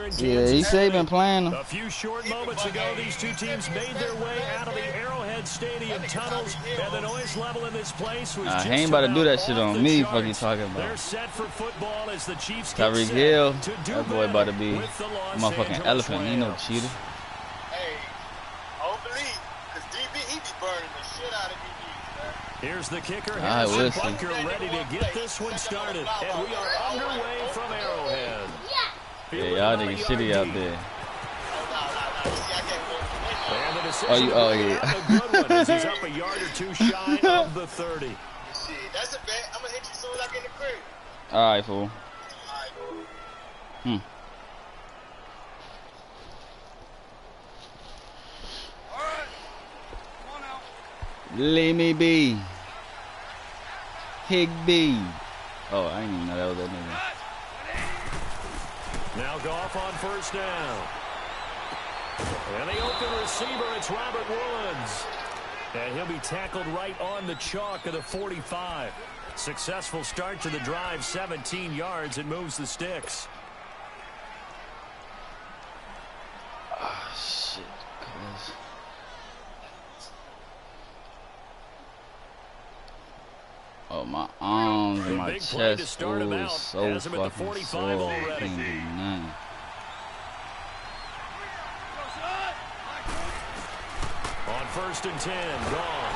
in Kansas Yeah, he said he been playing them. A few short moments ago, these two teams made their way out of the Arrowhead Stadium tunnels, and the noise level in this place was just he ain't about to do that shit on me. Fuck you talking about? They're set for football as the Chiefs get Tyreek set Hill, to do that boy about to be a with the Los motherfucking Angeles elephant. He ain't no Rams. cheater. Hey, I don't believe, because DB, he be burning the shit out of DB, man. Here's the kicker, All right, Harrison we'll see. Butker, ready to get this one started. And we are underway from Arrowhead. Yeah, y'all niggas shitty out there. And the decision Oh, to bring yeah. out a good one as he's up a yard or two shy of the 30. Shit, that's a bet. I'm going to hit you as soon as I get in the crib. All right, fool. All right, Hmm. all right. Come on out. Let me be. Higby. Oh, I didn't even know that was that nigga. Now Goff on first down. And the open receiver, it's Robert Woods. And he'll be tackled right on the chalk of the 45. Successful start to the drive, 17 yards, and moves the sticks. Oh, shit. Cuz. Oh, my arms and my Big play to chest. start him Ooh, out. so Has him at the fucking 45 sore. already. Can't do nothing. On first and 10, gone.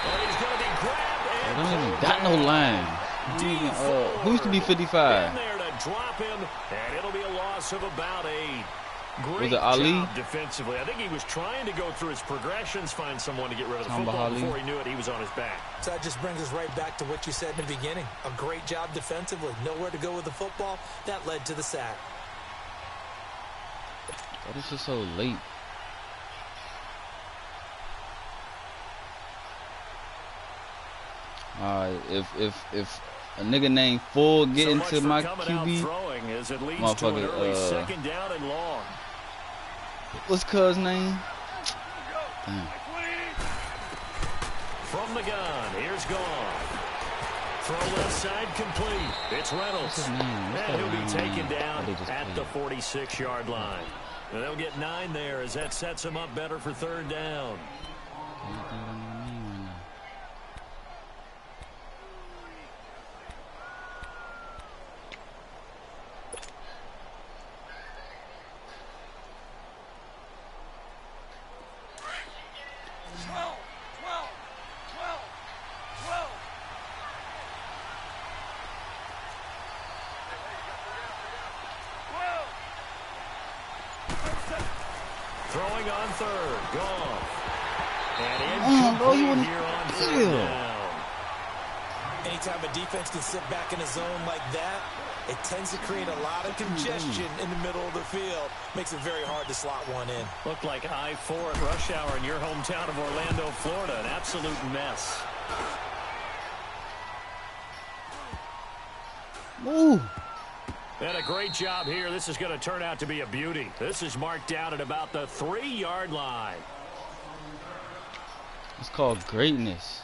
And he's going to be grabbed and I don't even pulled got no down. line. Who used to be 55? In there to drop him, and it'll be a loss of about 8. Great Was it Ali? job defensively. I think he was trying to go through his progressions, find someone to get rid of the Tamba football. Ali. Before he knew it, he was on his back. So that just brings us right back to what you said in the beginning. A great job defensively. Nowhere to go with the football. That led to the sack. Why this is so late? Alright, if a nigga named Full get So much into for my coming out QB, throwing as it leads to an early motherfucker, second down and long. what's cuz name? Damn. From the gun, here's Gone. Throw left side complete. It's Reynolds. What's his name? What's And that he'll be man's taken name? down Oh, they just at played. the 46-yard line. And they'll get 9 there as that sets him up better for third down. Can't think of their name right now. Throwing on third. Gone. And bro, you incomplete wouldn't here on feel. third down. Anytime a defense can sit back in a zone like that, it tends to create a lot of congestion in the middle of the field. Makes it very hard to slot one in. Looked like I-4 at rush hour in your hometown of Orlando, Florida. An absolute mess. Ooh. And a great job here. This is going to turn out to be a beauty. This is marked down at about the 3-yard line. It's called greatness.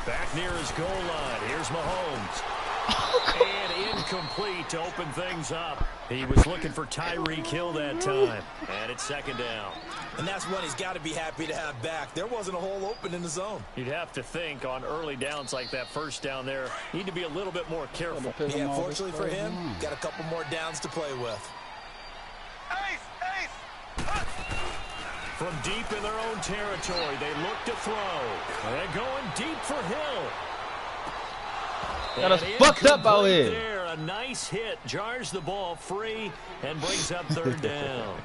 Back near his goal line. Here's Mahomes. And incomplete to open things up. He was looking for Tyreek Hill that time. And it's second down. And that's one he's got to be happy to have back. There wasn't a hole open in the zone. You'd have to think on early downs like that first down there, need to be a little bit more careful. Yeah, fortunately for him, got a couple more downs to play with. From deep in their own territory, they look to throw. They're going deep for Hill. Got us And fucked up out incomplete here. There, a nice hit, jars the ball free, and brings up third down.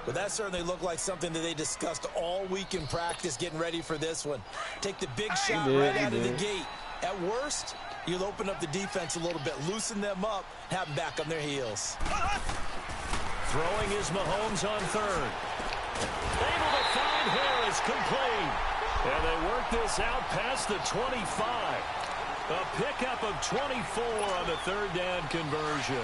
But that certainly looked like something that they discussed all week in practice getting ready for this one. Take the big shot right out of the gate. At worst, you'll open up the defense a little bit, loosen them up, have them back on their heels. Throwing is Mahomes on third. Able to find Harris, complete. And they work this out past the 25. A pickup of 24 on the third down conversion.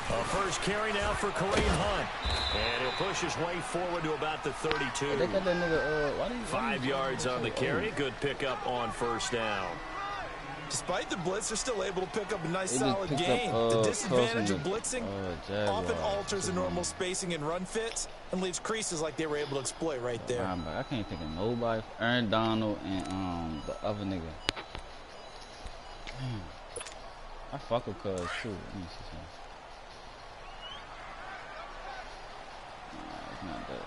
A first first carry now for Kareem Hunt. And he'll push his way forward to about the 32. They got that nigga, 5 yards on the carry. Good pickup on first down. Despite the blitz, they're still able to pick up a nice, solid gain. The disadvantage of blitzing often alters the normal spacing and run fits and leaves creases like they were able to exploit right there. I can't think of nobody. Aaron Donald and the other nigga. I fuck with Cuz too. Let me see something. It's not that.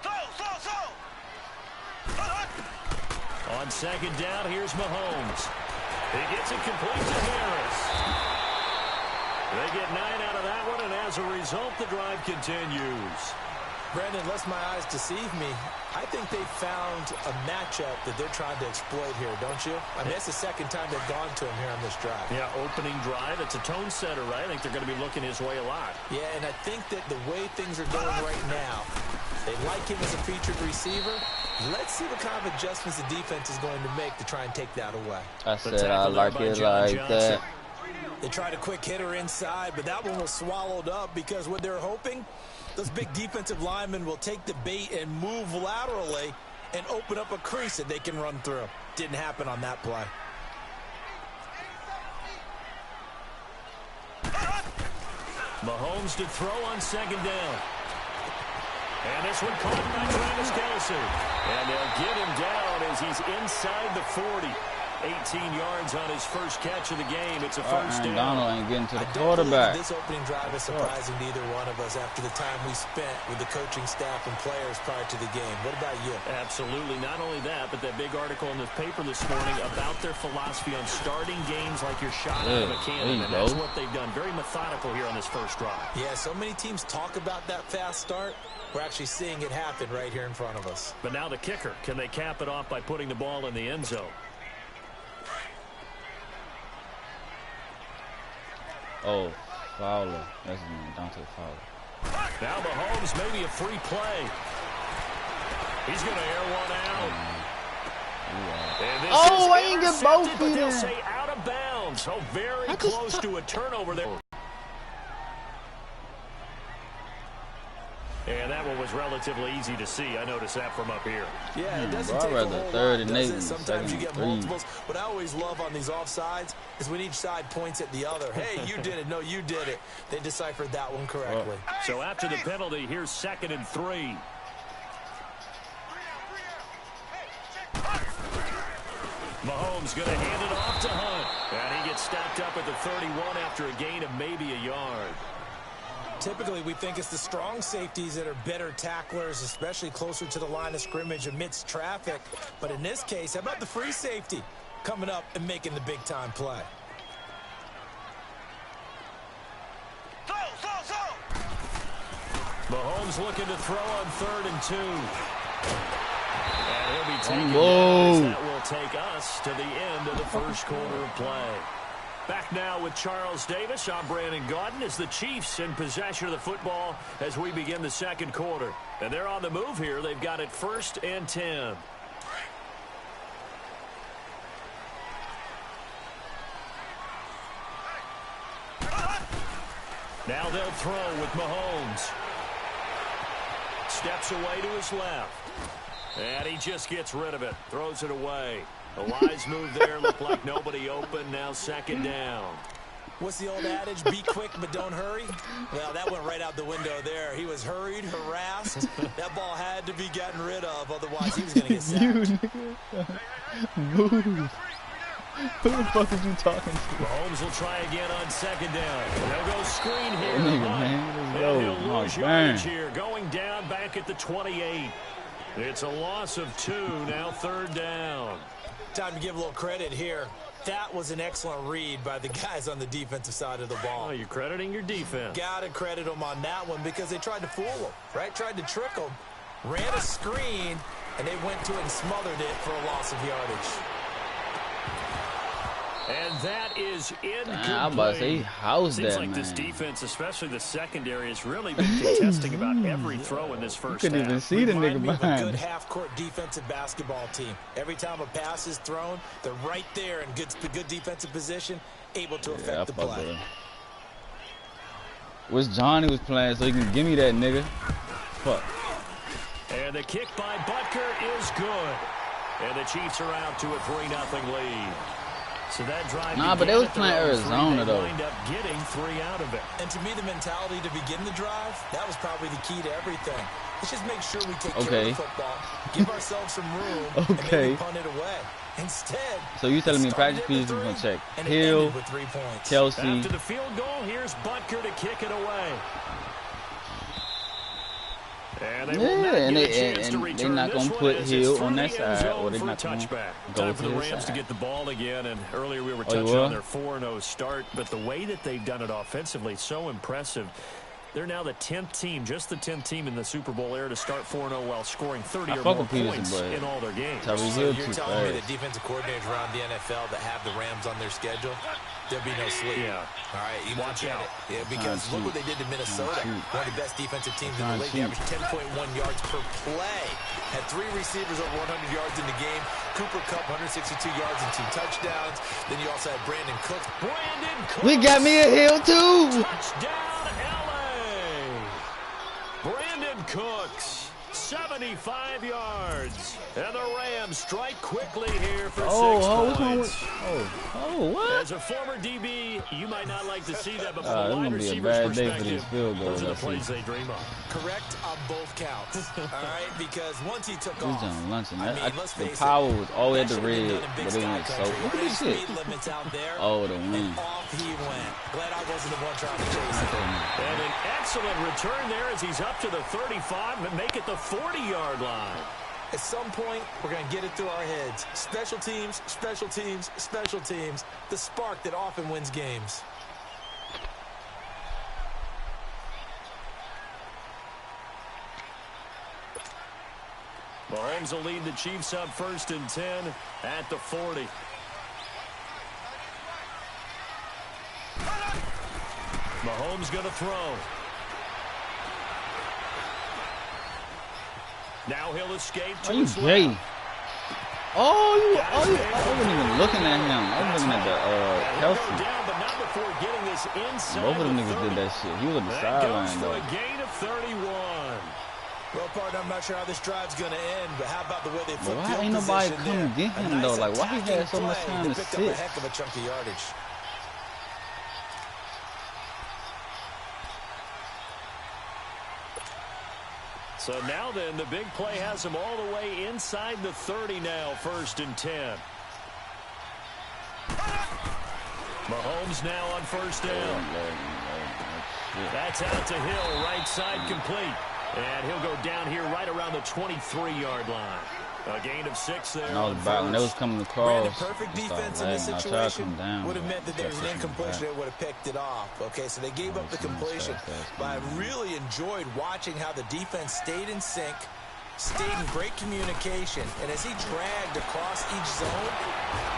On second down, here's Mahomes. He gets it complete to Harris. They get 9 out of that one, and as a result, the drive continues. Brandon, lest my eyes deceive me, I think they found a matchup that they're trying to exploit here, don't you? I mean, that's the second time they've gone to him here on this drive. Yeah, opening drive. It's a tone setter, right? I think they're going to be looking his way a lot. Yeah, and I think that the way things are going right now, they like him as a featured receiver. Let's see what kind of adjustments the defense is going to make to try and take that away. I said I like it like that. They tried a quick hitter inside, but that one was swallowed up because what they're hoping, those big defensive linemen will take the bait and move laterally and open up a crease that they can run through. Didn't happen on that play. Mahomes to throw on second down. And this one caught by Travis Kelce. And they'll get him down as he's inside the 40. 18 yards on his first catch of the game. It's a first down. Donald ain't getting to the quarterback. This opening drive is surprising to either one of us after the time we spent with the coaching staff and players prior to the game. What about you? Absolutely. Not only that, but that big article in the paper this morning about their philosophy on starting games like you're shot out of a cannon. And that's what they've done. Very methodical here on this first drive. Yeah, so many teams talk about that fast start. We're actually seeing it happen right here in front of us. But now the kicker. Can they cap it off by putting the ball in the end zone? Oh, Fowler. That's his name, Dante Fowler. Now Mahomes, maybe a free play. He's going to air one out. Oh, I ain't get both feet in. They'll say out of bounds. So very close to a turnover there. And that one was relatively easy to see. I noticed that from up here. Yeah, it doesn't take a whole lot, does it? Sometimes you get multiples. What I always love on these offsides is when each side points at the other. Hey, you did it. No, you did it. They deciphered that one correctly. So after the penalty, here's 2nd and 3. Mahomes going to hand it off to Hunt. And he gets stopped up at the 31 after a gain of maybe a yard. Typically, we think it's the strong safeties that are better tacklers, especially closer to the line of scrimmage amidst traffic. But in this case, how about the free safety coming up and making the big-time play? Mahomes looking to throw on 3rd and 2. And he'll be taking down. That will take us to the end of the first quarter of play. Back now with Charles Davis. I'm Brandon Gaudin as the Chiefs in possession of the football as we begin the second quarter. And they're on the move here. They've got it 1st and 10. Now they'll throw with Mahomes. Steps away to his left. And he just gets rid of it. Throws it away. A wise move there. Looked like nobody open. Now 2nd down. What's the old adage? Be quick, but don't hurry. Well, that went right out the window there. He was hurried, harassed. That ball had to be gotten rid of. Otherwise, he was going to get sacked. Move. Who the fuck are you talking to? Mahomes will try again on 2nd down. They'll go screen here. Man, let's go. Lose yardage here. Going down back at the 28. It's a loss of 2. Now 3rd down. Time to give a little credit here. That was an excellent read by the guys on the defensive side of the ball. Oh, you're crediting your defense. Got to credit them on that one because they tried to fool them, right? Tried to trick them. Ran a screen, and they went to it and smothered it for a loss of yardage. And that is incomplete. I'm about to say, how's that, Seems like man? this defense, especially the secondary, has really been contesting about every throw in this first half. You couldn't even see the nigga behind. A good half-court defensive basketball team. Every time a pass is thrown, they're right there in good defensive position, able to affect the play. Wish Johnny was playing so he can give me that nigga. Fuck. And the kick by Butker is good. And the Chiefs are out to a 3-0 lead. So that drive but they was playing Arizona though. Wind up getting 3 out of it. And to me, the mentality to begin the drive, that was probably the key to everything. Let's just make sure we take care of the football, give ourselves some room, and maybe punt it away. Instead, so you telling me practice pieces are gonna check Hill, Kelsey. After the field goal, here's Butker to kick it away. And they're not going to put Hill on that side, or they're not going to go to the Rams to get the ball again. And earlier we were touching on their 4-0 start, but the way that they've done it offensively, so impressive. They're now the 10th team, just the 10th team in the Super Bowl era to start 4-0 while scoring 30 or more points in all their games. So you're telling me that defensive coordinators around the NFL that have the Rams on their schedule, there'll be no sleep. Yeah. All right, you watch out. Yeah, because look what they did to Minnesota. One of the best defensive teams in the league. They averaged 10.1 yards per play. Had 3 receivers over 100 yards in the game. Cooper Kupp, 162 yards and 2 touchdowns. Then you also had Brandon Cooks. We got me a Hill too. Touchdown, LA. Brandon Cooks, 75 yards. And the Rams strike quickly here for 6 points. What? As a former DB, you might not like to see that, but from a wide receiver's perspective, those are the plays they dream of. Correct on both counts. All right, because once he took off, the power was all at the red, but it went so. Look at this shit. Oh, the win. Off he went. Glad I wasn't the one trying to chase him. And an excellent return there as he's up to the 35 and make it the 40-yard line. At some point, we're going to get it through our heads. Special teams, special teams, special teams. The spark that often wins games. Mahomes will lead the Chiefs up 1st and 10 at the 40. Mahomes going to throw. Now he'll escape to his left. I wasn't even looking at him. I was looking at the Kelsey. Both of them niggas did that shit. He was at the sideline though. A gain of 31. Well, partner, I'm not sure how this drive's going to end, but how about the way they flip why ain't nobody come get him though? Like, why he had so much time to sit? A heck of a chunk of yardage. So now then, the big play has him all the way inside the 30 now, 1st and 10. Mahomes now on 1st down. That's out to Hill, right side complete. And he'll go down here right around the 23-yard line. A gain of 6 there. When they was coming across, perfect defense in this situation would have meant that there was an incompletion that would have picked it off. Okay, so they gave up the completion. But I really enjoyed watching how the defense stayed in sync, stayed in great communication, and as he dragged across each zone,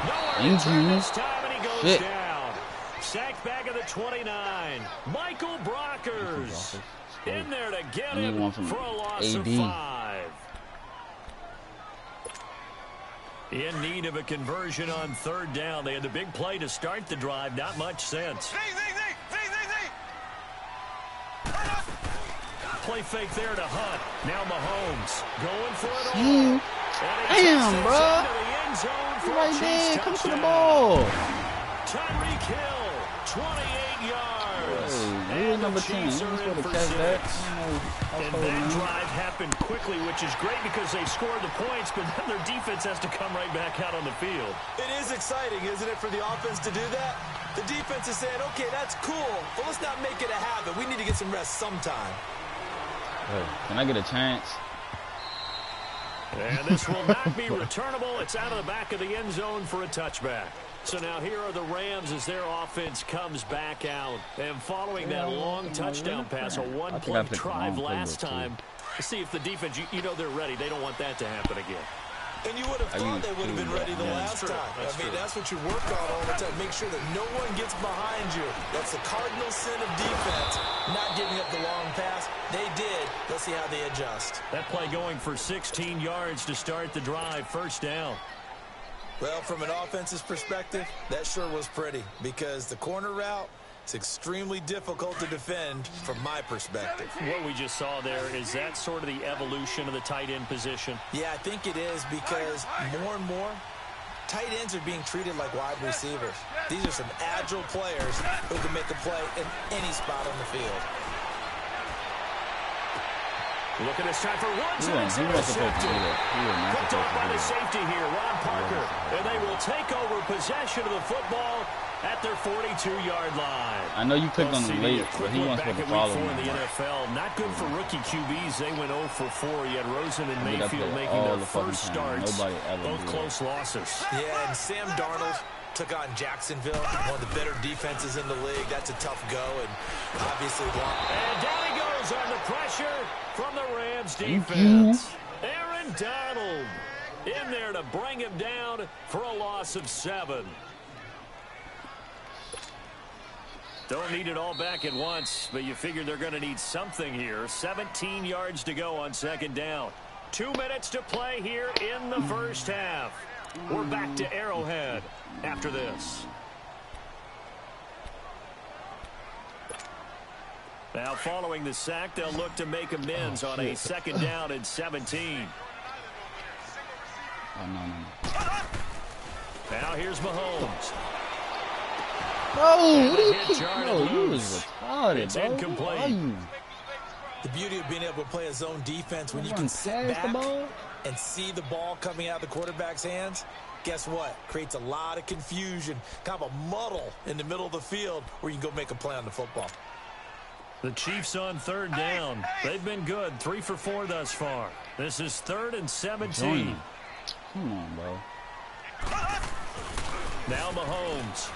nowhere to turn this time, and he goes down. Sacked back at the 29. Michael Brockers in there to get him for a loss of 5. In need of a conversion on 3rd down. They had the big play to start the drive. Not much sense. Play fake there to Hunt. Now Mahomes going for it all. Damn, bro. Right there. Come to the ball. Tyreek Hill, 28 yards. Hey, number 10. He's supposed to catch that. And that drive happened quickly, which is great because they scored the points, but then their defense has to come right back out on the field. It is exciting, isn't it, for the offense to do that? The defense is saying, okay, that's cool, but let's not make it a habit. We need to get some rest sometime. Hey, can I get a chance? And this will not be returnable. It's out of the back of the end zone for a touchback. So now here are the Rams as their offense comes back out. And following that long touchdown pass, a one-point drive last time, to see if the defense, you know they're ready. They don't want that to happen again. And you would have thought they would have been ready the last time. That's what you work on all the time. Make sure that no one gets behind you. That's the cardinal sin of defense, not giving up the long pass. They did. Let's see how they adjust. That play going for 16 yards to start the drive. 1st down. Well, from an offense's perspective, that sure was pretty because the corner route, It's extremely difficult to defend from my perspective. What we just saw there, is that sort of the evolution of the tight end position? Yeah, I think it is, because more and more, tight ends are being treated like wide receivers. These are some agile players who can make a play in any spot on the field. Look at this time for Woods, and it's intercepted. Picked off by the safety here, Ron Parker. And they will take over possession of the football at their 42-yard line. I know you clicked on the late, but he wants to follow him. In the NFL, not good for rookie QBs. They went 0 for 4. You had Rosen and Mayfield making their first starts. Both close losses. Yeah, and Sam Darnold took on Jacksonville, one of the better defenses in the league. That's a tough go, and obviously and down he goes on the pressure from the Rams defense. Aaron Donald in there to bring him down for a loss of 7. Don't need it all back at once, but you figure they're going to need something here. 17 yards to go on second down. 2 minutes to play here in the first half. We're back to Arrowhead after this. Now, following the sack, they'll look to make amends on a second down and 17. Now, here's Mahomes. Oh, what are you kicking? No, you was retarded, it's incomplete. The beauty of being able to play a zone defense when you can sit back and see the ball coming out of the quarterback's hands, guess what? Creates a lot of confusion, kind of a muddle in the middle of the field where you can go make a play on the football. The Chiefs on third down. They've been good. 3 for 4 thus far. This is 3rd and 17. Come on, bro. Now Mahomes.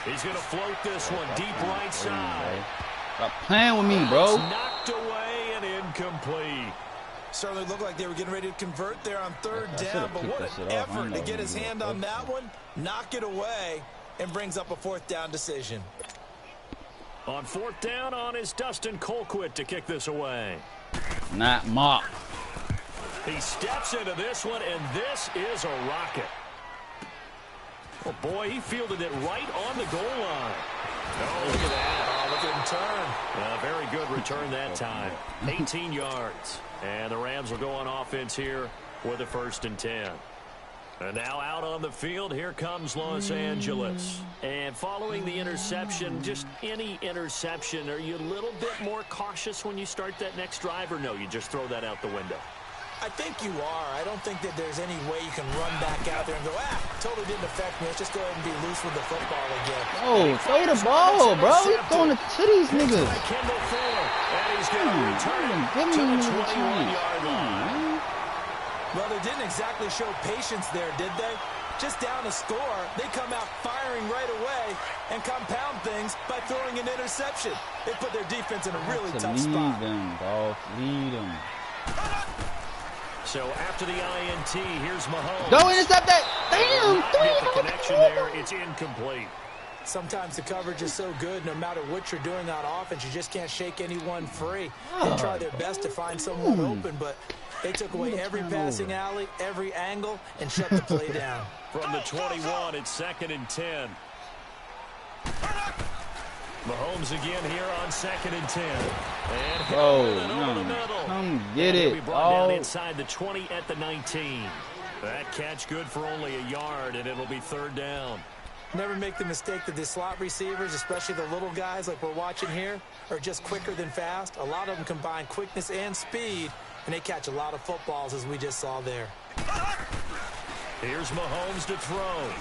He's going to float this one deep right side. Stop playing with me, bro. It's knocked away and incomplete. Certainly looked like they were getting ready to convert there on third down, but what an effort to get his hand on that one, knock it away, and brings up a 4th down decision. On 4th down on is Dustin Colquitt to kick this away. Not Mock. He steps into this one, and this is a rocket. Oh, boy, he fielded it right on the goal line. Oh, look at that. Oh, look at him turn. Very good return that time. 18 yards. And the Rams will go on offense here with a 1st and 10. And now out on the field, here comes Los Angeles. And following the interception, just any interception, are you a little bit more cautious when you start that next drive, or no, you just throw that out the window? I think you are. I don't think that there's any way you can run back out there and go, totally didn't affect me. Let's just go ahead and be loose with the football again. Oh, throw the ball, bro. He's throwing it to these niggas. And he's going to return to the 21-yard line. Well, they didn't exactly show patience there, did they? Just down a score, they come out firing right away and compound things by throwing an interception. They put their defense in a really tough spot. Lead them, bro. Lead them. So after the INT, here's Mahomes. Don't intercept that. Damn. The connection there, it's incomplete. Sometimes the coverage is so good, no matter what you're doing on offense, you just can't shake anyone free. They try their best to find someone open, but they took away every passing alley, every angle, and shut the play down. From the 21, it's 2nd and 10. Mahomes again here on 2nd and 10. And over the middle. Come get it. He'll be brought down inside the 20 at the 19. That catch good for only a yard, and it'll be 3rd down. Never make the mistake that the slot receivers, especially the little guys like we're watching here, are just quicker than fast. A lot of them combine quickness and speed, and they catch a lot of footballs, as we just saw there. Here's Mahomes to throw.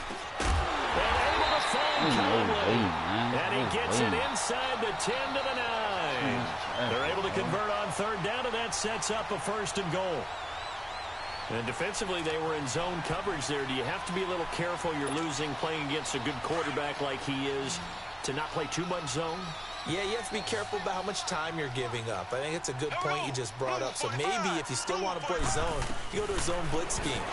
And able to find Conley. And he gets it inside the 10 to the 9. They're able to convert on 3rd down, and that sets up a 1st and goal. And defensively, they were in zone coverage there. Do you have to be a little careful? You're losing playing against a good quarterback like he is to not play too much zone? Yeah, you have to be careful about how much time you're giving up. I think it's a good point you just brought up. So maybe if you still want to play zone, you go to a zone blitz scheme,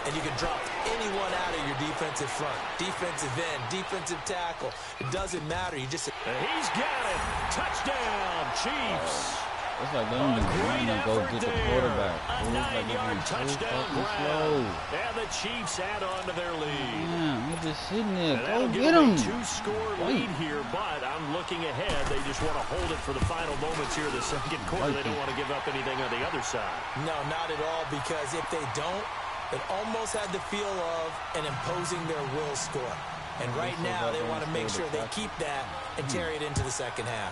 and you can drop anyone out of your defensive front, defensive end, defensive tackle. It doesn't matter. You just... And he's got it. Touchdown, Chiefs. It's like they don't even want to go get the quarterback. A 9-yard touchdown grab. And the Chiefs add on to their lead. Yeah, he's just sitting there. Go get him. A 2-score lead here, but I'm looking ahead. They just want to hold it for the final moments here of the second quarter. They don't want to give up anything on the other side. No, not at all, because if they don't, it almost had the feel of an imposing their will score. And right now, they want to make sure they keep that and carry it into the second half.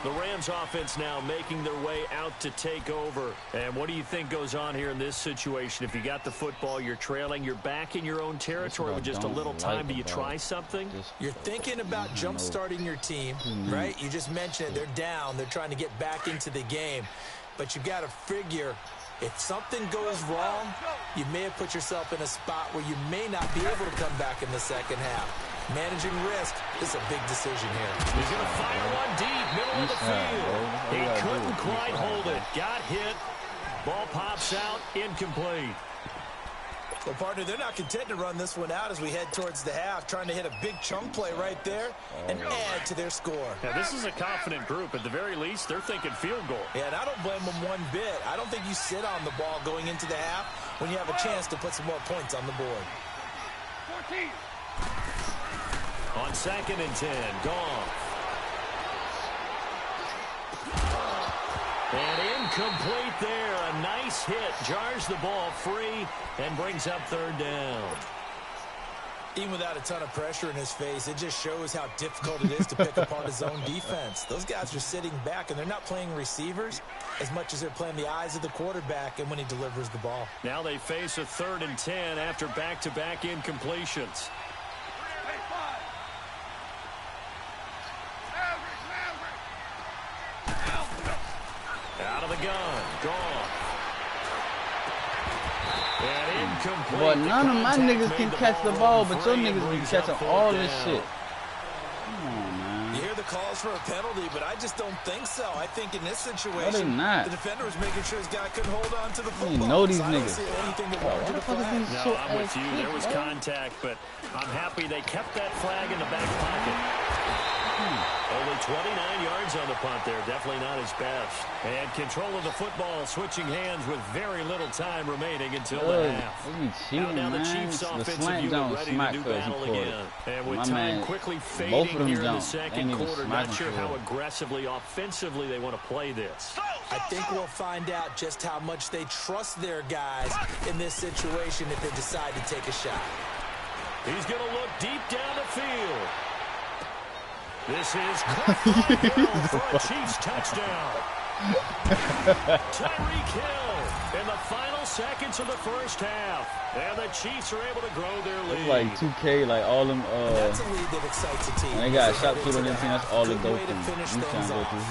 The Rams offense now making their way out to take over. And what do you think goes on here in this situation? If you got the football, you're trailing, you're back in your own territory with just a little time. Do you try something? You're thinking about jump-starting your team, right? You just mentioned it. They're down. They're trying to get back into the game. But you got to figure, if something goes wrong, you may have put yourself in a spot where you may not be able to come back in the second half. Managing risk is a big decision here. He's going to fire one deep, middle of the field. He couldn't quite hold it. Got hit. Ball pops out, incomplete. Well, partner, they're not content to run this one out as we head towards the half, trying to hit a big chunk play right there and add to their score. Now, this is a confident group. At the very least, they're thinking field goal. Yeah, and I don't blame them one bit. I don't think you sit on the ball going into the half when you have a chance to put some more points on the board. 14. On 2nd and 10, Goff. And incomplete there. A nice hit. Jars the ball free and brings up 3rd down. Even without a ton of pressure in his face, it just shows how difficult it is to pick apart his own defense. Those guys are sitting back, and they're not playing receivers as much as they're playing the eyes of the quarterback and when he delivers the ball. Now they face a 3rd and 10 after back-to-back incompletions. Out of the gun, Goff. And incomplete. Boy, none of my niggas can catch the ball, but your niggas be catching all this shit. Come on, man. You hear the calls for a penalty, but I just don't think so. I think in this situation, they not. the defender was making sure his guy couldn't hold on to the football. You know these so I don't niggas. see anything that Bro, warranted a flag. No, I'm with you. There was contact, but I'm happy they kept that flag in the back pocket. Only 29 yards on the punt there. Definitely not his best. And control of the football, switching hands with very little time remaining until the half. Now the Chiefs offensive unit ready to do battle again. And with time quickly fading here in the second quarter, not sure how aggressively, offensively they want to play this. I think we'll find out just how much they trust their guys in this situation if they decide to take a shot. He's going to look deep down the field. This is caught for a Chiefs touchdown. Tyreek Hill in the final seconds of the first half. And the Chiefs are able to grow their lead. It's like 2K, like all them, that's a lead that excites a team. when they got shot put on their team, that's all they go through.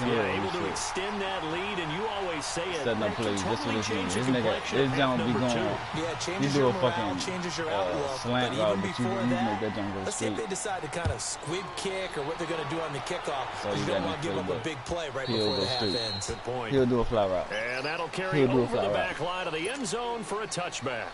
Yeah, able to extend that lead, and you always say it. Setting up plays just for this nigga. This nigga, this jump be going. Yeah, You do a fucking changes your outlook, slant route, but you make that jump go let's see if straight. they decide to kind of squib kick or what they're going to do on the kickoff. So you don't want to give up a big play right before the half ends. Good point. He'll do a fly route. And that'll carry over the back line of the end zone for a touchback.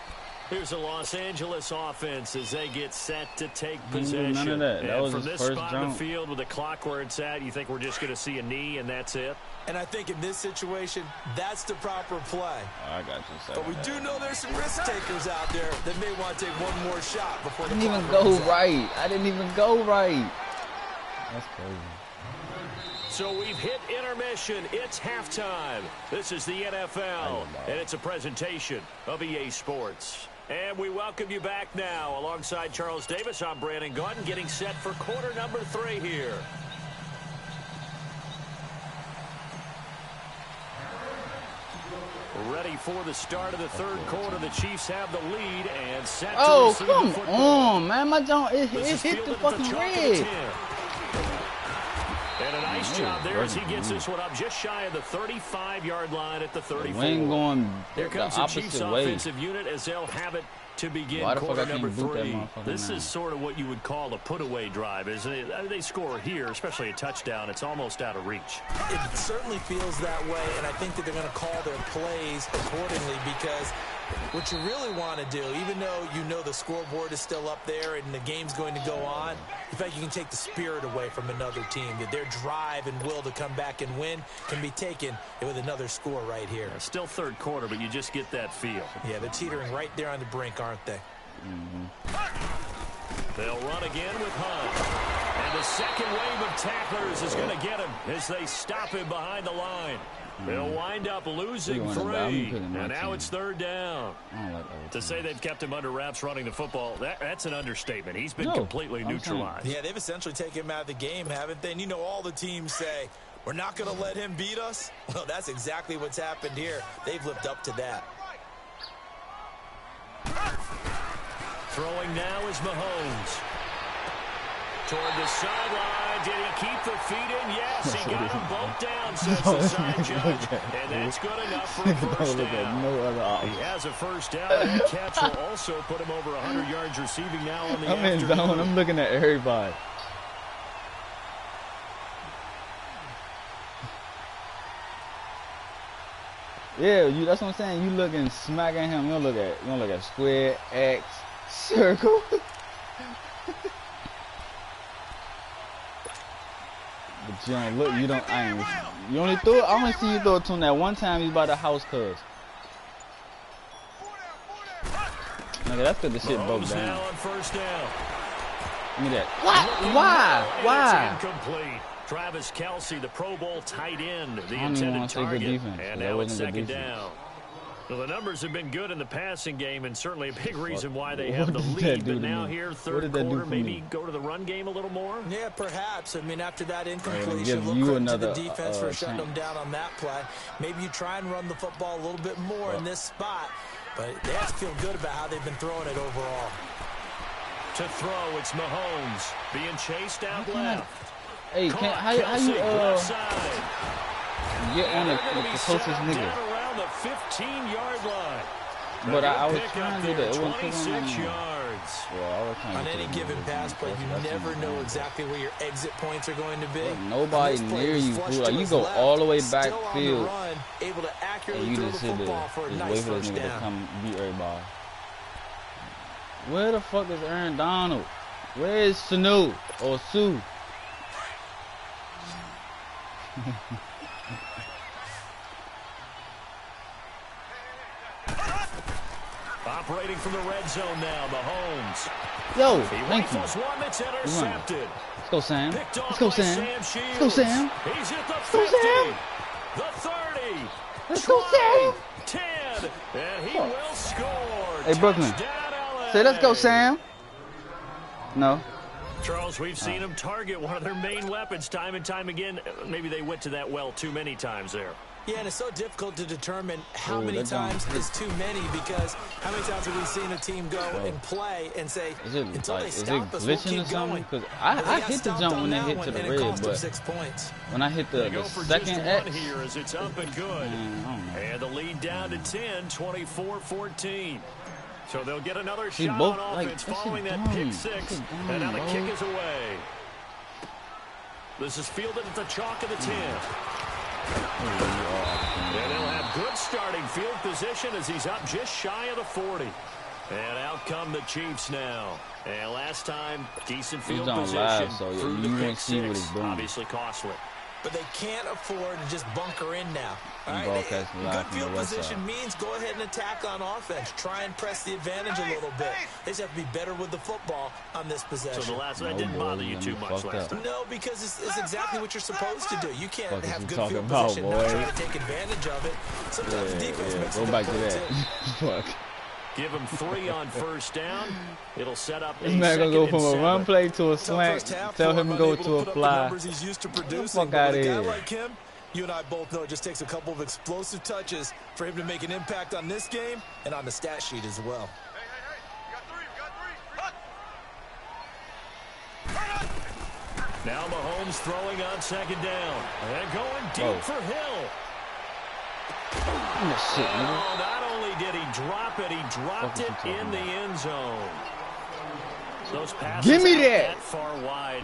Here's the Los Angeles offense as they get set to take possession. None of that. That was from his this first spot jump. in the field with the clock where it's at, you think we're just going to see a knee and that's it? And I think in this situation, that's the proper play. I got you. But we do know there's some risk takers out there that may want to take one more shot before the I didn't even go right. I didn't even go right. That's crazy. So we've hit intermission. It's halftime. This is the NFL, and it's a presentation of EA Sports. And we welcome you back now. Alongside Charles Davis, I'm Brandon Gordon, getting set for quarter number 3 here. Ready for the start of the third quarter. The Chiefs have the lead and set to receive the football. Come on, man. My jump, it hit the fucking red. And a nice job there as he gets this one up just shy of the 35-yard line at the 34. Wing going Here comes the Chiefs offensive unit as they'll have it to begin quarter number 3. This is sort of what you would call a put-away drive, isn't it? They score here, especially a touchdown. It's almost out of reach. It certainly feels that way, and I think that they're going to call their plays accordingly because What you really want to do, even though you know the scoreboard is still up there and the game's going to go on, in fact, you can take the spirit away from another team. That their drive and will to come back and win can be taken with another score right here. Still third quarter, but you just get that feel. Yeah, they're teetering right there on the brink, aren't they? They'll run again with Hunt. And the second wave of tacklers is going to get him as they stop him behind the line. They'll wind up losing 3, and now it's third down. To say they've kept him under wraps running the football, that's an understatement. He's been completely neutralized. Yeah, they've essentially taken him out of the game, haven't they? And you know all the teams say, we're not going to let him beat us. Well, that's exactly what's happened here. They've lived up to that. Throwing now is Mahomes. Toward the sideline. Did he keep the feet in? Yes, he got them both down, says the side judge. And that's good enough for a first down. No other option. He has a first down. That catch will also put him over 100 yards receiving now on the I'm in zone. I'm looking at everybody. Yeah, that's what I'm saying. You looking smack at him. You don't look at square, X, circle. But you don't look. You only threw it. I only see you throw it to him that one time. He's by the house, cuz. Nigga, that's because the shit broke down. Now on first down. Give me that. What? Why? It's incomplete. Travis Kelce, the Pro Bowl tight end, the intended target. And now it's second down. Well, the numbers have been good in the passing game, and certainly a big reason why they have the lead. But now here, third quarter, maybe go to the run game a little more? Yeah, perhaps. I mean, after that incompletion, look credit to the defense for shutting them down on that play. Maybe you try and run the football a little bit more in this spot, but they have to feel good about how they've been throwing it overall. To throw, it's Mahomes being chased out left. Hey, how you get on the closest nigga? Around the 15-yard line. But I was trying to do that. It wasn't 26 yards. Well, on any given pass play, you never know exactly where your exit points are going to be. But nobody near you, fool. Like, you go all the way back field, able to accurately and you throw just the sit football there, for a just nice wait for this first nigga to down. come beat everybody. Where the fuck is Aaron Donald? Where is Sanu or Sue? Operating from the red zone now, Mahomes. Yo, thank you. One that's intercepted. Let's go, Sam. Let's go, Sam. Let's go, Sam. He's at the 50, go, Sam. the 30, Let's go, Sam. 10, and he will score. Hey, Brooklyn. Say, let's go, Sam. No. Charles, we've seen them target one of their main weapons time and time again. Maybe they went to that well too many times there. Yeah, and it's so difficult to determine how many times is too many, because how many times have we seen a team go and play and say, until they stop us, we'll keep going. Because I hit the jump when they hit to the red, but 6 points. when I hit the second X, here as it's up and good. And the lead down to 10, 24-14. So they'll get another shot on offense following that pick six. And now the kick is away. This is fielded at the chalk of the 10. And they'll have good starting field position as he's up just shy of the 40. And out come the Chiefs now. And last time, decent field position through the pick six. Obviously costly. But they can't afford to just bunker in now. All right, good field position means go ahead and attack on offense. Try and press the advantage a little bit. They just have to be better with the football on this possession. So the last one didn't bother you too much last time? No, because it's exactly what you're supposed to do. You can't have good field position and not try to take advantage of it. Sometimes the defense makes it back to that. Fuck. Give him 3 on first down. It'll set up this man gonna go from a run play to a slant. Tell him to go to a fly. Fuck out of here. Like him, you and I both know it just takes a couple of explosive touches for him to make an impact on this game and on the stat sheet as well. Now Mahomes throwing on second down. And going deep for Hill. Oh, not only did he drop it, he dropped it in the end zone. Those passes Give me that far wide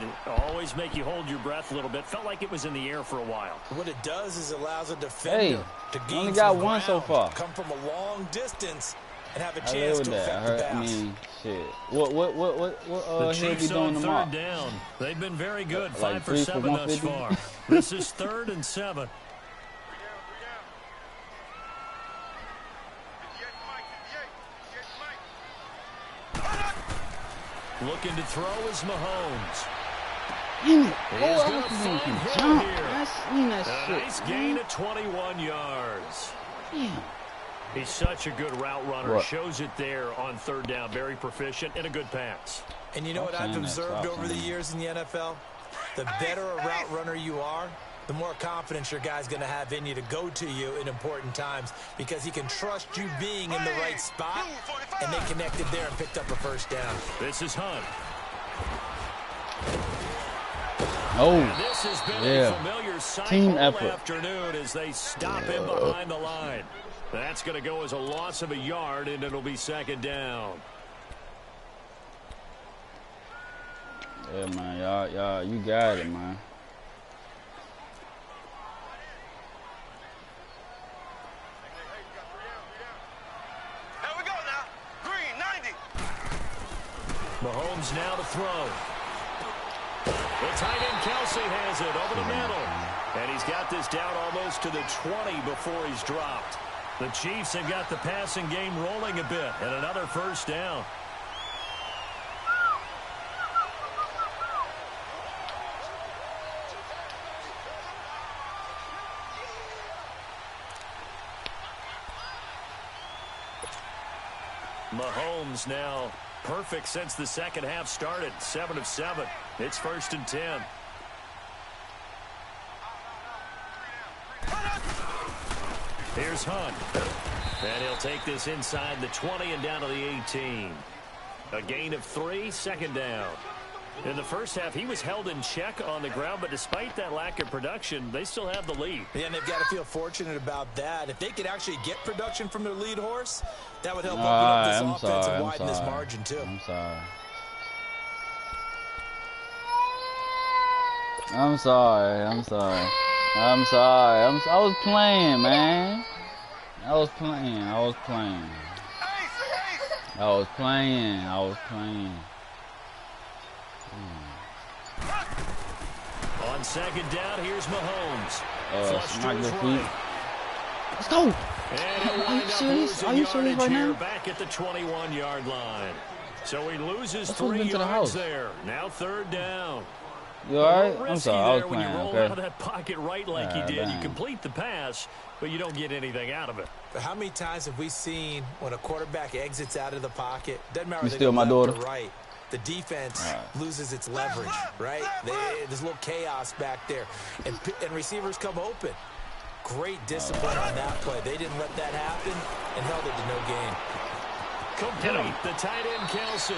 always make you hold your breath a little bit. Felt like it was in the air for a while. What it does is allows a defender to gain only got one so far. Come from a long distance and have a chance to affect the pass. I mean, shit. What he'll be doing tomorrow? Third down. They've been very good. Like 5 for 7 thus far. This is 3rd and 7. Looking to throw is Mahomes. He's going to find him here. I seen that shit. Nice gain of 21 yards. Damn. He's such a good route runner. Shows it there on 3rd down. Very proficient and a good pass. And you know what I've observed over the years in the NFL? The better a route runner you are, the more confidence your guy's going to have in you to go to you in important times because he can trust you being in the right spot, and they connected there and picked up a first down. This is Hunt. Oh, and this has been a familiar sight team all effort. Afternoon as they stop him behind the line. That's going to go as a loss of a yard, and it'll be 2nd down. Yeah, man, y'all, you got it, man. Here we go now. Green, 90. Mahomes now to throw. The tight end Kelsey has it over the middle. And he's got this down almost to the 20 before he's dropped. The Chiefs have got the passing game rolling a bit, and another first down. Mahomes now perfect since the second half started. 7 of 7. It's 1st and 10. Here's Hunt. And he'll take this inside the 20 and down to the 18. A gain of 3, 2nd down. In the first half, he was held in check on the ground, but despite that lack of production, they still have the lead. Yeah, and they've got to feel fortunate about that. If they could actually get production from their lead horse, that would help open up this offense and widen this margin, too. I'm sorry. I was playing, man. I was playing. On 2nd down, here's Mahomes. Smack the feet. Let's go. Are you serious? Are you serious right now? Back at the 21-yard line. So he loses 3 yards there. Now 3rd down. You all right? I'm sorry. I was playing. When you roll out of that pocket right like he did, you complete the pass, but you don't get anything out of it. But how many times have we seen when a quarterback exits out of the pocket? Doesn't matter you if they steal go my left daughter? or right. The defense loses its leverage, right? There's a little chaos back there, and receivers come open. Great discipline on that play. They didn't let that happen and held it to no gain. Complete the tight end Kelsey.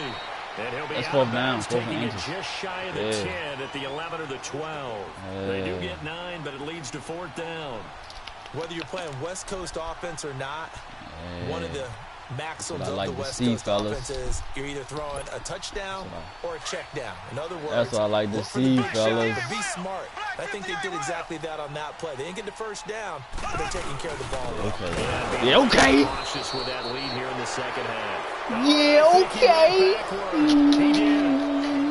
And he'll be That's out of bounds, taking it just shy of the 10 at the 11 or the 12. They do get 9, but it leads to 4th down. Whether you're playing West Coast offense or not, one of the maxims of like the West Coast offense is you're either throwing a touchdown or a check down. In other words, that's what I like to see, fellas. But be smart. I think they did exactly that on that play. They didn't get the first down, but they're taking care of the ball. Yeah, okay. Cautious with that lead here in the second half. Yeah, okay. He did.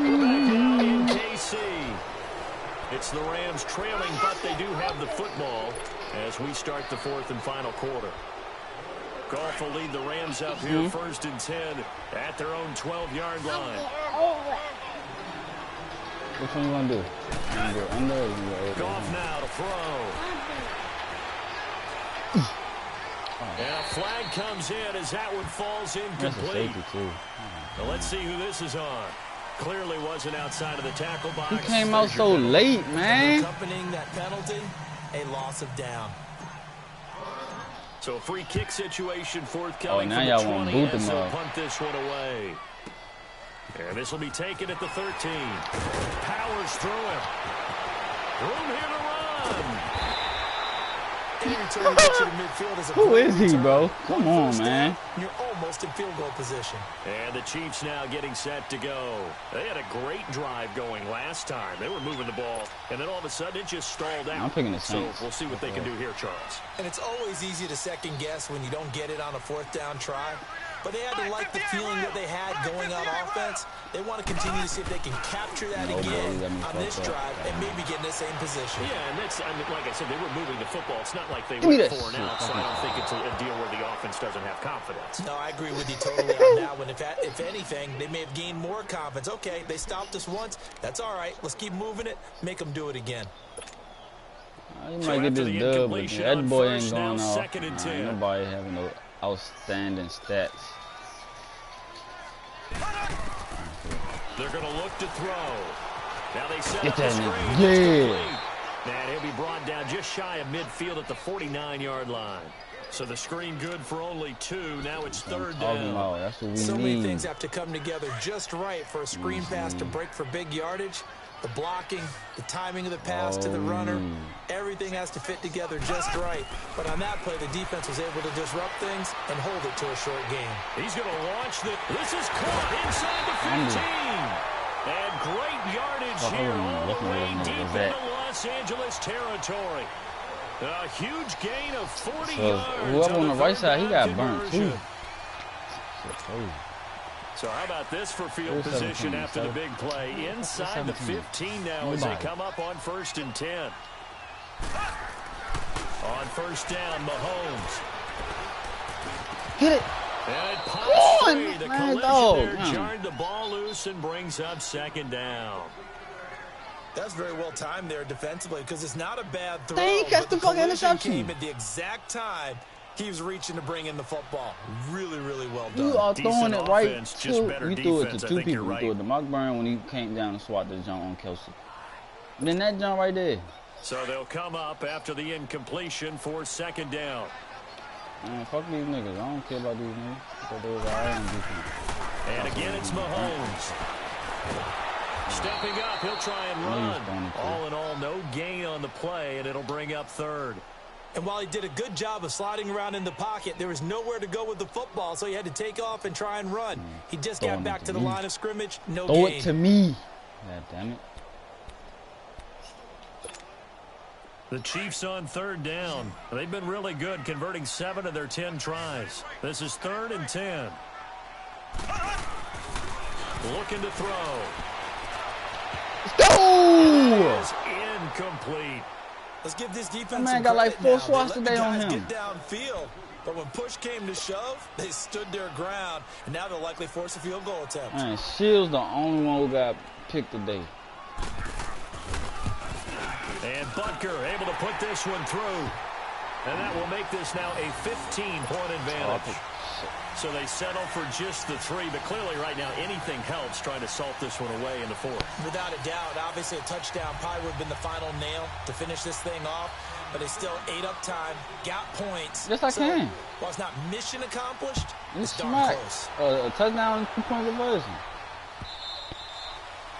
We're back now in KC. It's the Rams trailing, but they do have the football as we start the 4th and final quarter. Goff will lead the Rams up here 1st and 10 at their own 12-yard line. Which one you want to do? You want to go under or you want to go over? Goff now to throw. And a flag comes in as that one falls incomplete. Well, let's see who this is on. Clearly wasn't outside of the tackle box. He came out so late, man. Accompanying that penalty, a loss of down. So a free kick situation forthcoming now y'all from want the to 20 boot as them they'll up. punt this one away. And this will be taken at the 13. Powers through him. Room here to run. Who is he, bro? Come on, man. You're almost in field goal position. And the Chiefs now getting set to go. They had a great drive going last time. They were moving the ball, and then all of a sudden it just stalled out. I'm picking the So Saints. we'll see what they can do here, Charles. And it's always easy to second guess when you don't get it on a 4th down try. but they had to like the feeling that they had going on offense. They want to continue to see if they can capture that again on this drive and maybe get in the same position. Yeah, and that's, I mean, like I said, they were moving the football. It's not like they were 4 and out, so I don't think it's a deal where the offense doesn't have confidence. No, I agree with you totally on that one. If anything, they may have gained more confidence. Okay, they stopped us once. That's all right. Let's keep moving it. Make them do it again. You might get this dub, but that boy ain't going off. Nobody having no outstanding stats. They're going to look to throw. Now they set Get up the that screen. nigga. Yeah. And he'll be brought down just shy of midfield at the 49-yard line. So the screen good for only 2. Now it's third down. That's what we so need. Many things have to come together just right for a screen pass to break for big yardage. The blocking, the timing of the pass to the runner, everything has to fit together just right. But on that play, the defense was able to disrupt things and hold it to a short game. He's going to launch the. This is caught inside the 15. And great yardage here all the way deep into Los Angeles territory. A huge gain of 40 yards. Whoever on the right side, he got burnt too. So how about this for field position after the big play? Inside the 15 now as they come up on 1st and 10. On 1st down, Mahomes. Hit it. And it pops free. The collision there jarred the ball loose and brings up 2nd down. That's very well timed there defensively because it's not a bad throw. They ain't catch the fucking interception. Came at the exact time he was reaching to bring in the football. Really, really well done. You are throwing it right offense, to. You threw it to 2 people. Right. You threw it to Mark Burn when he came down and swatted the jump on Kelsey. Then that jump right there. So they'll come up after the incompletion for 2nd down. Man, fuck these niggas. I don't care about these niggas. And again, it's Mahomes. Stepping up, he'll try and run. All in all, no gain on the play, and it'll bring up 3rd. And while he did a good job of sliding around in the pocket, there was nowhere to go with the football, so he had to take off and try and run. He just got back to the line of scrimmage, no gain. Throw it to me. God damn it. The Chiefs on 3rd down. They've been really good, converting 7 of their 10 tries. This is 3rd and 10. Looking to throw. Go! Is incomplete. Let's give this defense that man got like 4 swats today on him. Get downfield, but when push came to shove, they stood their ground, and now they'll likely force a field goal attempt. Man, Shields the only one who got picked today. And Butker able to put this one through. And that will make this now a 15-point advantage. So they settle for just the 3, but clearly right now anything helps trying to salt this one away in the 4th. Without a doubt, obviously a touchdown probably would have been the final nail to finish this thing off, but they still ate up time, got points. Yes, I can. While it's not mission accomplished, it's darn smart. close. A touchdown and 2-point conversion.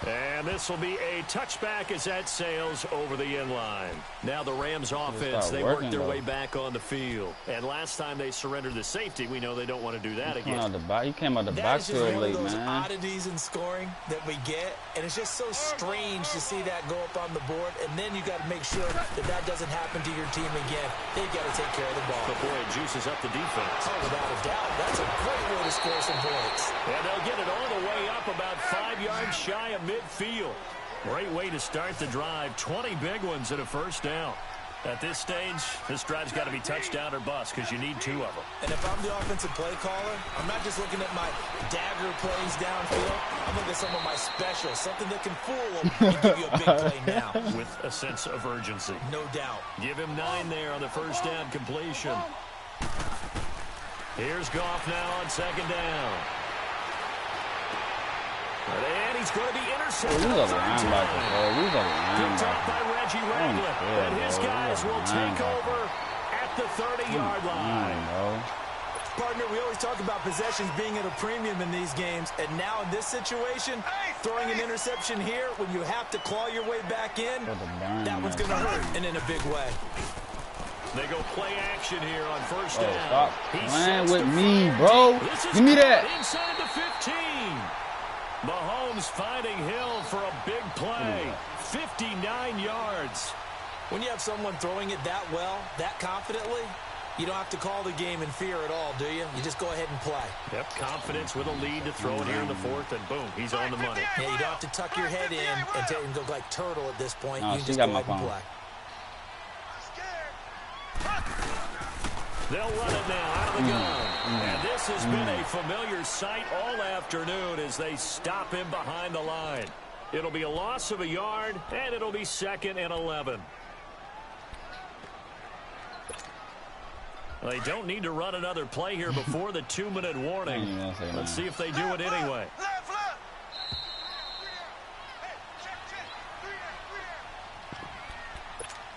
And this will be a touchback as that sails over the inline. Now the Rams offense, they worked their way back on the field. And last time they surrendered the safety, we know they don't want to do that again. He came out the backfield late, man. That is just one of those oddities in scoring that we get. And it's just so strange to see that go up on the board. And then you got to make sure that that doesn't happen to your team again. They've got to take care of the ball. But boy, it juices up the defense. Oh, without a doubt. That's a great way to score some points. And they'll get it all the way up about 5 yards shy of midfield. Great way to start the drive. 20 big ones at a 1st down. At this stage, this drive's got to be touchdown or bust because you need 2 of them. And if I'm the offensive play caller, I'm not just looking at my dagger plays downfield. I'm looking at some of my specials, something that can fool them and give you a big play now. With a sense of urgency. No doubt. Give him 9 there on the 1st down completion. Here's Goff now on 2nd down. And he's going to be intercepted. Picked off by Reggie Ragland. And his guys will take over at the 30-yard line. Partner, we always talk about possessions being at a premium in these games. And now in this situation, throwing an interception here when you have to claw your way back in, that one's going to hurt, and in a big way. They go play action here on 1st down. Stop playing with me, bro. Give me that. Inside the 15. Mahomes finding Hill for a big play. 59 yards. When you have someone throwing it that well, that confidently, You don't have to call the game in fear at all, do you? You just go ahead and play. Yep, confidence with a lead to throw it here in the fourth, and boom, he's on the money. Yeah, you don't have to tuck your head in and go like turtle at this point. No, you just go ahead and play. They'll run it now out of the gun. And this has been a familiar sight all afternoon as they stop him behind the line. It'll be a loss of a yard, and it'll be 2nd and 11. They don't need to run another play here before the 2-minute warning. Let's see if they do it anyway.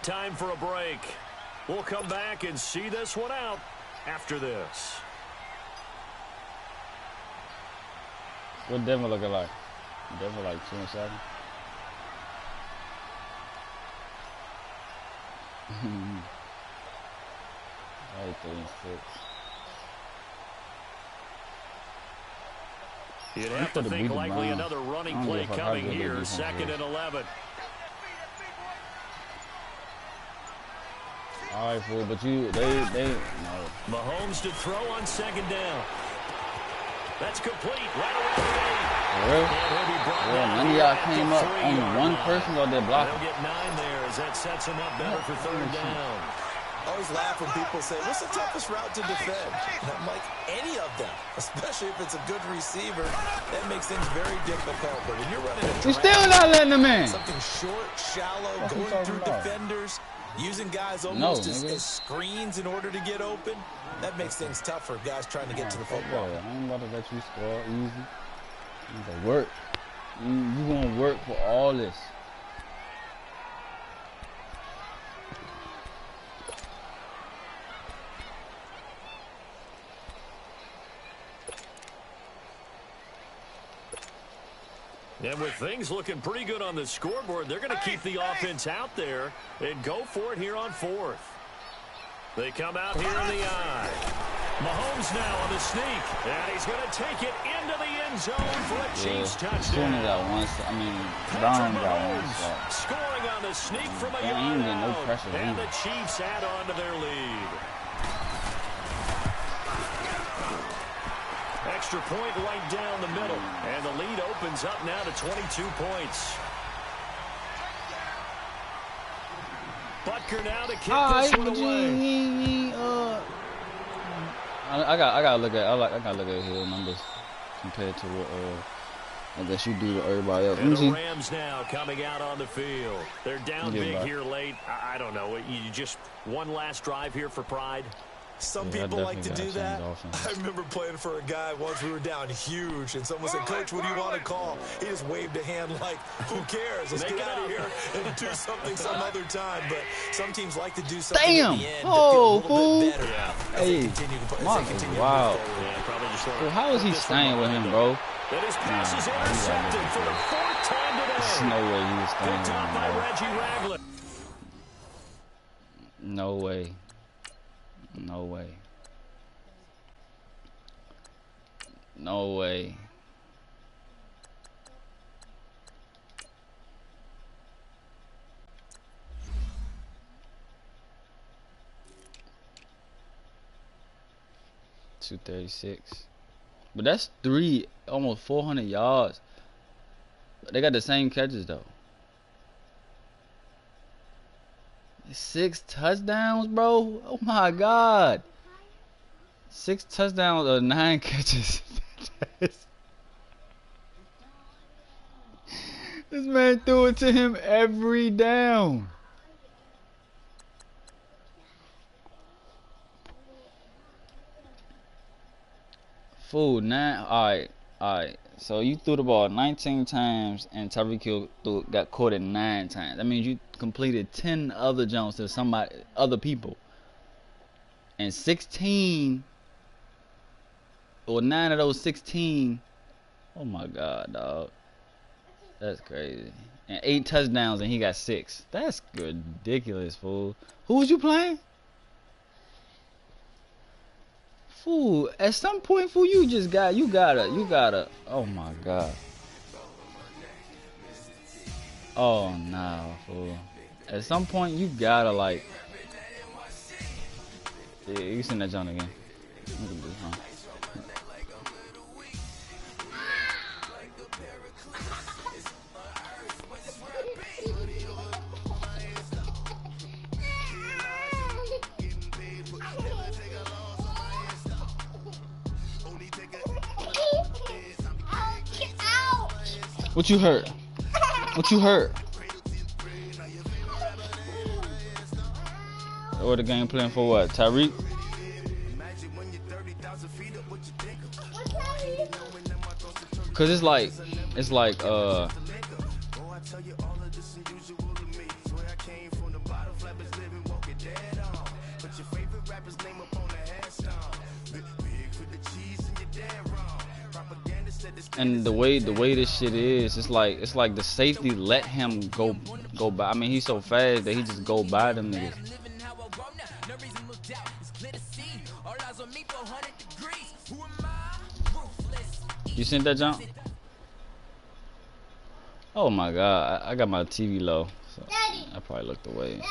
Time for a break. We'll come back and see this one out after this. What Denver looking like? Denver like 2-7. Right, 3-6. You'd have to think likely another running play coming here. 2nd and 11. All right, fool, but they no. Mahomes to throw on 2nd down. That's complete right around the gate. Well, none of y'all came up. Only one person out there blocking. They'll get 9 there as that sets them up better for 3rd down. I always laugh when people say, what's the toughest route to defend? And I'm like, any of them, especially if it's a good receiver. That makes things very difficult. But when you're running a you're still not letting them in. Something short, shallow, going through defenders, using guys almost as screens in order to get open, that makes things tough for guys trying to get to the football. I ain't about to let you score easy. You gotta work. You gonna work for all this. And with things looking pretty good on the scoreboard, they're going to keep the offense out there and go for it here on 4th. They come out here in the eye. Mahomes now on the sneak, and he's going to take it into the end zone for a Chiefs touchdown. Brown got one. Scoring on the sneak from a yard out, and the Chiefs add on to their lead. Extra point right down the middle, and the lead opens up now to 22 points. Butker now to kick this one away. I gotta look at his numbers compared to what I guess you do to everybody else. And the Rams now coming out on the field. They're down big here late. I don't know. You just one last drive here for pride. Some people like to do that. I remember playing for a guy once. We were down huge, and someone said, "Coach, what do you want to call?" He just waved a hand like, "Who cares? Let's get out of here and do something some other time." But some teams like to do something at the end to feel a little bit better. Hey, wow. So how is he staying with him, bro? That his pass is intercepted for the 4th time today. There's no way he was staying with Picked up him, by bro. Reggie Ragland. No way. No way. No way. .236. But that's almost 400 yards. They got the same catches though. 6 touchdowns, bro. Oh my God. 6 touchdowns or 9 catches. This man threw it to him every down. Fool, 9. Alright. So you threw the ball 19 times and Tyreek Hill got caught it 9 times. That means you completed 10 other jumps to other people. And 16 or 9 of those 16. Oh my God, dog. That's crazy. And 8 touchdowns and he got 6. That's ridiculous, fool. Who was you playing? Fool, at some point, fool, you gotta. Oh my God. Oh no, fool. At some point, you gotta Yeah, you seen that John again. You can do it, huh? What you hurt? What you hurt? Or the game plan for what? Tyreek? Cause it's like and the way this shit is, it's like the safety let him go by. I mean, he's so fast that he just go by them niggas. You seen that jump? Oh my god, I got my TV low, so I probably looked away.